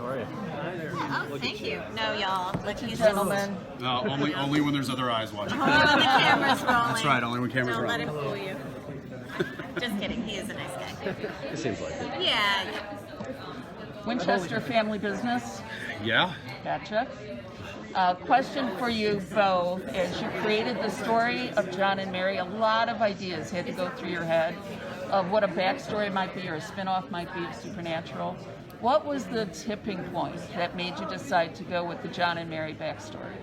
How are you? Oh, thank you. No, y'all. Look, you Gentlemen. No, only when there's other eyes watching. Only when the camera's rolling. That's right, only when cameras Don't are let on. him fool you. Just kidding. He is a nice guy. It seems like it. Yeah. Winchester family business. Yeah. Gotcha. Question for you both. As you created the story of John and Mary, a lot of ideas had to go through your head of what a backstory might be or a spinoff might be of Supernatural. What was the tipping point that made you decide to go with the John and Mary backstory?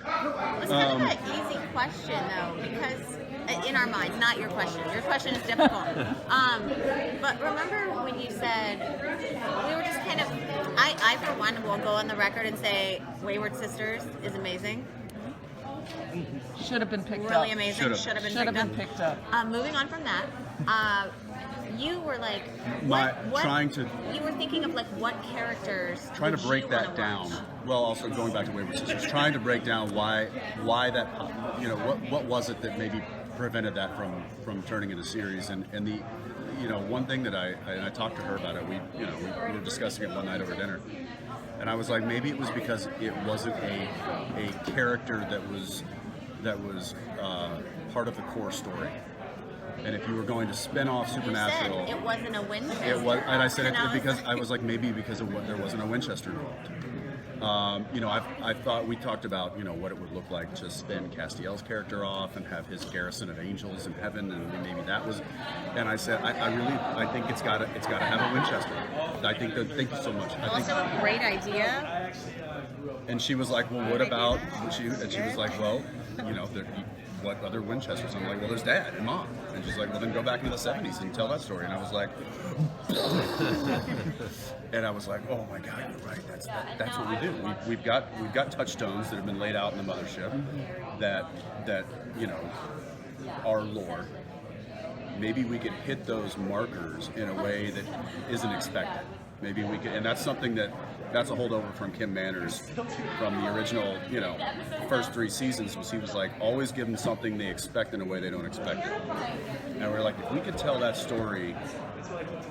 It's kind of an easy question, though, because in our minds, not your question. Your question is difficult. But remember when you said, we were just kind of, I for one, will go on the record and say Wayward Sisters is amazing. Should have been picked up. Really amazing. Should have Should have been picked up. Moving on from that, you were like, you were thinking of like what characters Trying to would break you that wanna down. watch? Well, also going back to Wayward Sisters, trying to break down why that, what was it that maybe prevented that from turning into a series, and the, one thing that I talked to her about it. We were discussing it one night over dinner, and I was like, maybe it was because it wasn't a character that was part of the core story. And if you were going to spin off Supernatural, You said it wasn't a Winchester. it was, and I said And it because I was like, maybe because there wasn't a Winchester involved. I thought we talked about what it would look like to spin Castiel's character off and have his garrison of angels in heaven, and maybe that was. And I said, I think it's got to have a Winchester. Thank you so much. Also a great idea. And she was like, well, what about? She was like, well, what other Winchesters? I'm like, well, there's Dad and Mom. And she's like, well, then go back into the 70s and tell that story. And I was like, oh my God, you're right. That's what we do. We've got touchstones that have been laid out in the mothership that are lore. Maybe we could hit those markers in a way that isn't expected. Maybe we could, and that's something that's a holdover from Kim Manners from the original, first 3 seasons. Was he was like, always give them something they expect in a way they don't expect it. And we're like, if we could tell that story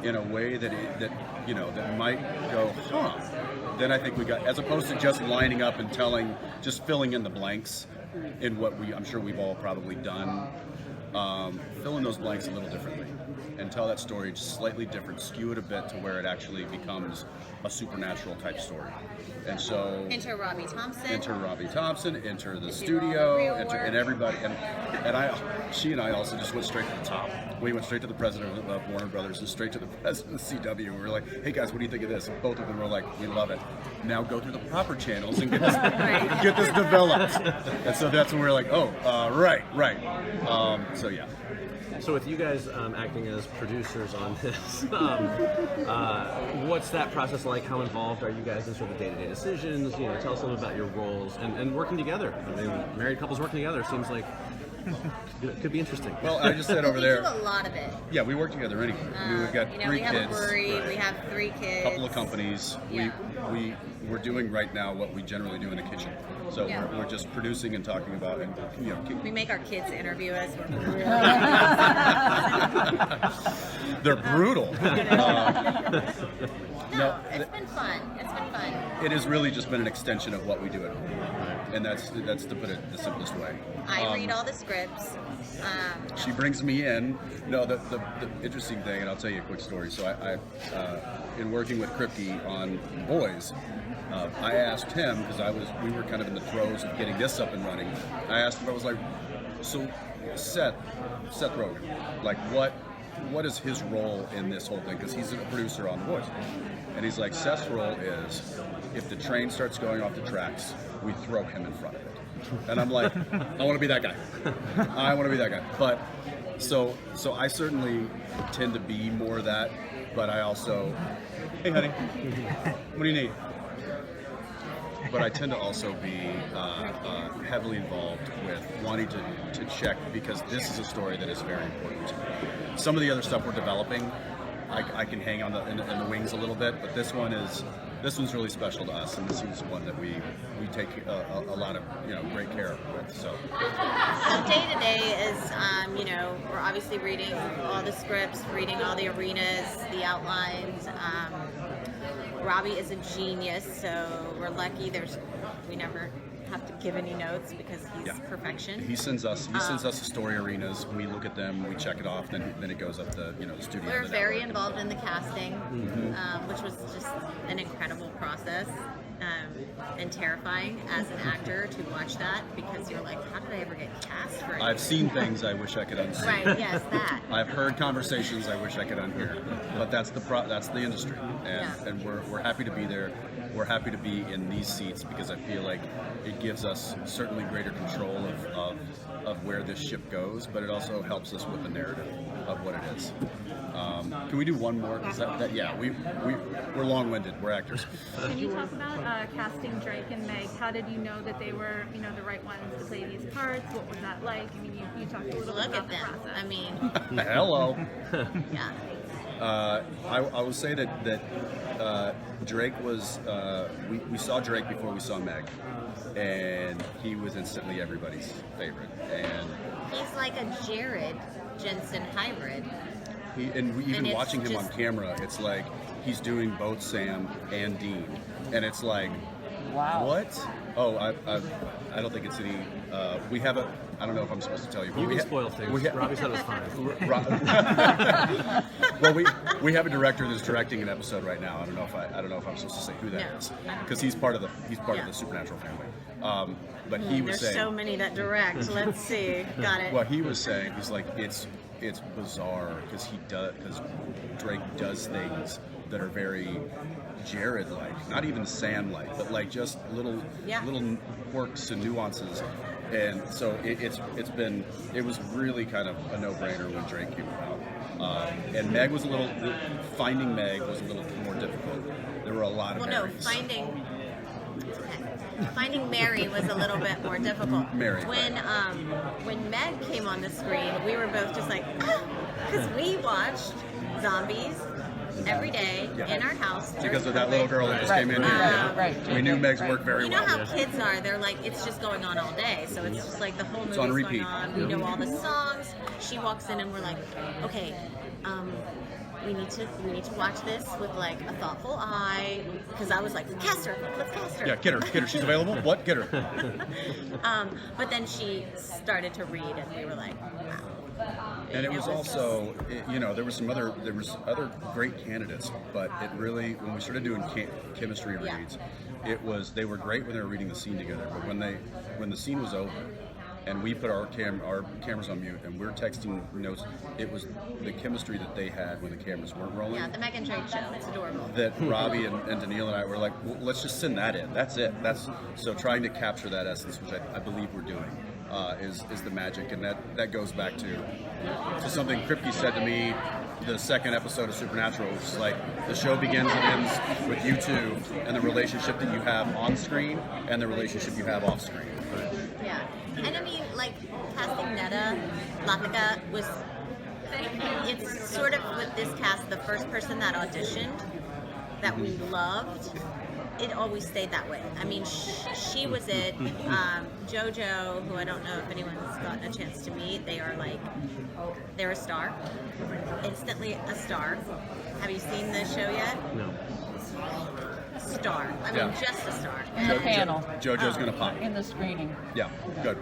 in a way that might go, then I think we got, as opposed to just lining up and just filling in the blanks in what I'm sure we've all probably done. Fill in those blanks a little differently and tell that story just slightly different, skew it a bit to where it actually becomes a supernatural type story. And so Enter Robbie Thompson, enter the studio, and everybody, and she and I also just went straight to the top. We went straight to the president of Warner Brothers and straight to the president of CW, and we were like, hey guys, what do you think of this? And both of them were like, we love it. Now go through the proper channels and get this developed. And so that's when we were like, right. So yeah. So with you guys acting as producers on this, what's that process like? How involved are you guys in sort of day-to-day decisions? Tell us a little about your roles and working together. I mean, married couples working together seems like it could be interesting. Well, I just said over there. We do a lot of it. Yeah, we work together anyway. We've got 3 kids. We have a brewery. Right. We have 3 kids. A couple of companies. Yeah. We're doing right now what we generally do in the kitchen. So we're just producing and talking about, and we make our kids interview us. They're brutal. No, it's been fun. It has really just been an extension of what we do at home, and that's to put it the simplest way. I read all the scripts. She brings me in. No, the interesting thing, and I'll tell you a quick story. So I in working with Kripke on Boys, I asked him, because we were kind of in the throes of getting this up and running. I asked him, I was like, so Seth Rogen, like what is his role in this whole thing? Because he's a producer on The Boys. And he's like, Seth's role is, if the train starts going off the tracks, we throw him in front of it. And I'm like, I want to be that guy. But so I certainly tend to be more that, but I also, hey honey, what do you need? But I tend to also be heavily involved with wanting to check, because this is a story that is very important to me. Some of the other stuff we're developing, I can hang on in the wings a little bit, but this one's really special to us, and this is one that we take a lot of great care with. So day to day is we're obviously reading all the scripts, reading all the arenas, the outlines. Robbie is a genius, so we're lucky. We never have to give any notes because he's perfection. He sends us the story arenas. We look at them, we check it off, then it goes up to the studio. We're very involved in the casting, which was just an incredible process. And terrifying as an actor to watch that because you're like, how did I ever get cast for it? I've seen things I wish I could unsee. Right, yes, that. I've heard conversations I wish I could unhear. But that's the industry, and we're happy to be there. We're happy to be in these seats because I feel like it gives us certainly greater control of where this ship goes, but it also helps us with the narrative of what it is. Can we do one more? We're long-winded. We're actors. Can you talk about casting Drake and Meg? How did you know that they were, the right ones to play these parts? What was that like? I mean, you talked a little bit about the process. I mean, hello. yeah. I will say that Drake was. We saw Drake before we saw Meg, and he was instantly everybody's favorite. And he's like a Jared Jensen hybrid. Even watching him on camera, it's like he's doing both Sam and Dean, and it's like, wow. What? Oh, I don't think it's any. We have a. I don't know if I'm supposed to tell you. But You can spoil things. Robbie said it was fine. Well, we have a director that's directing an episode right now. I don't know if I'm supposed to say who that is because he's part of the Supernatural family. But he was saying there's so many that direct. Let's see. Got it. What he was saying, he's like it's bizarre because Drake does things that are very Jared-like, not even Sam-like, but like just little quirks and nuances. And so it was really kind of a no-brainer when Drake came about. And Meg was finding Meg was a little more difficult. There were a lot of Marys. Finding Mary was a little bit more difficult. Mary. When Meg came on the screen, we were both just like, because we watched zombies every day in our house. Because of that little girl that just came in here. We knew Meg's work very well. You know how kids are, they're like, it's just going on all day. So it's just like the whole movie's on repeat. going on. We know all the songs. She walks in and we're like, okay, we need to watch this with like a thoughtful eye, because I was like, let's cast her. Yeah, get her. She's available. What? Get her. But then she started to read, and we were like, wow. And it was also, there was other great candidates, but it really, when we started doing chemistry reads, they were great when they were reading the scene together, but when the scene was over, and we put our cameras on mute, and we're texting notes. It was the chemistry that they had when the cameras weren't rolling. Yeah, the Meg and Drake show. It's adorable. That Robbie and Danneel and I were like, well, let's just send that in. That's it. So trying to capture that essence, which I believe we're doing, is the magic, and that goes back to something Kripke said to me. The second episode of Supernatural, which is like the show begins and ends with you two and the relationship that you have on screen and the relationship you have off screen. Yeah. And I mean, like, casting Netta Lathika it's sort of with this cast, the first person that auditioned that we loved, it always stayed that way. I mean, she was it. JoJo, who I don't know if anyone's gotten a chance to meet, they're a star. Instantly a star. Have you seen the show yet? No. Star. I mean, just a star. In the panel. JoJo's gonna pop. In the screening. Yeah, good.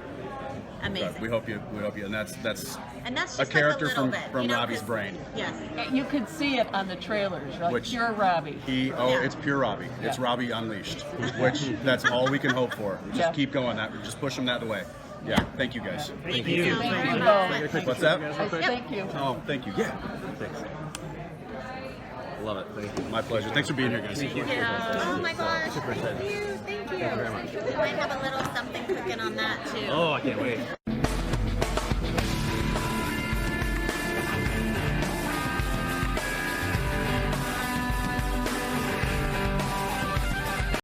Amazing. Good. We hope you, and that's just a character like a little from bit, Robbie's brain. Yes. You could see it on the trailers, like pure Robbie. It's pure Robbie. It's Robbie unleashed, which that's all we can hope for. Just keep going. Just push them that way. Yeah. Thank you guys. Thank you. Thank you both. What's that? Thank you. Oh, thank you. Yeah. Thanks. Love it. Thank you. My pleasure. Thanks for being here, guys. Thank you. Oh my gosh. Super excited. Thank you. Thank you very much. We might have a little something cooking on that too. Oh, I can't wait.